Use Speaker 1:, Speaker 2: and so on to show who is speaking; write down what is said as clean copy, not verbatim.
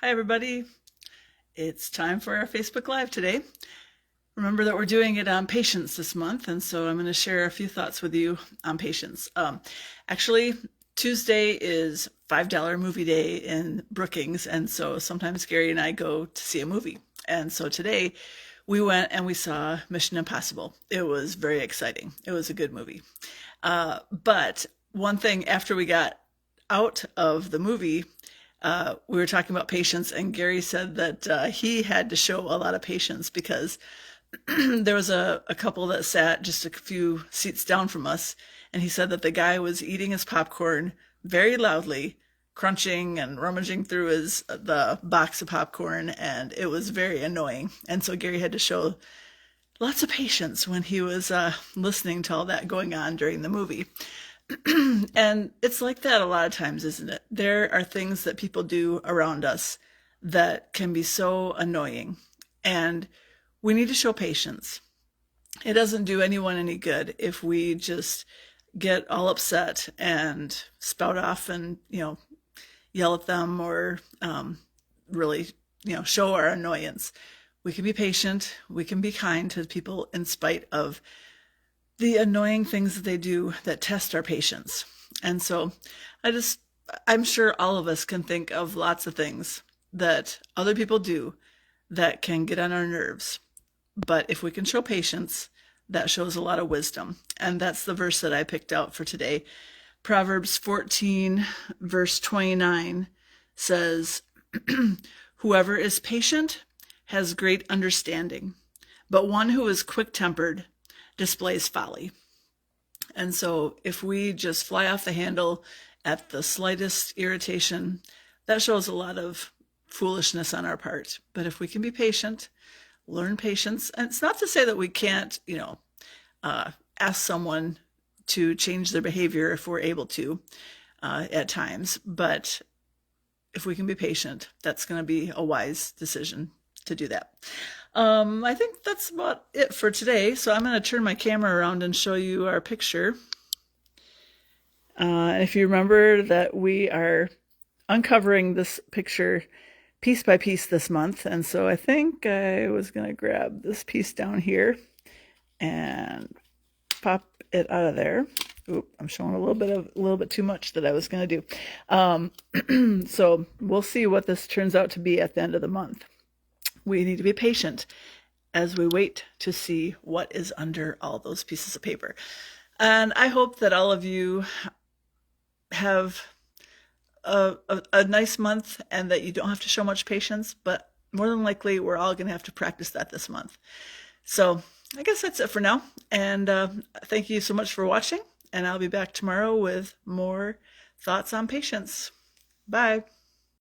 Speaker 1: Hi, everybody. It's time for our Facebook Live today. Remember that we're doing it on patience this month, and so I'm going to share a few thoughts with you on patience. Actually, Tuesday is $5 movie day in Brookings, and so sometimes Gary and I go to see a movie. And so today we went and we saw Mission Impossible. It was very exciting. It was a good movie. But one thing after we got out of the movie, we were talking about patience, and Gary said that he had to show a lot of patience because there was a couple that sat just a few seats down from us, and he said that the guy was eating his popcorn very loudly, crunching and rummaging through the box of popcorn, and it was very annoying. And so Gary had to show lots of patience when he was listening to all that going on during the movie. And it's like that a lot of times, isn't it? There are things that people do around us that can be so annoying, and we need to show patience. It doesn't do anyone any good if we just get all upset and spout off and, yell at them or really, show our annoyance. We can be patient. We can be kind to people in spite of the annoying things that they do that test our patience. And so I'm sure all of us can think of lots of things that other people do that can get on our nerves. But if we can show patience, that shows a lot of wisdom. And that's the verse that I picked out for today. Proverbs 14, verse 29 says, "Whoever is patient has great understanding, but one who is quick-tempered displays folly." And so if we just fly off the handle at the slightest irritation, that shows a lot of foolishness on our part. But if we can be patient, learn patience, and it's not to say that we can't, ask someone to change their behavior if we're able to at times, but if we can be patient, that's going to be a wise decision to do that. I think that's about it for today. So I'm going to turn my camera around and show you our picture. If you remember that we are uncovering this picture piece by piece this month. And so I think I was going to grab this piece down here and pop it out of there. Oop, I'm showing a little bit too much that I was going to do. So we'll see what this turns out to be at the end of the month. We need to be patient as we wait to see what is under all those pieces of paper. And I hope that all of you have a nice month and that you don't have to show much patience, but more than likely we're all going to have to practice that this month. So I guess that's it for now. And thank you so much for watching. And I'll be back tomorrow with more thoughts on patience. Bye.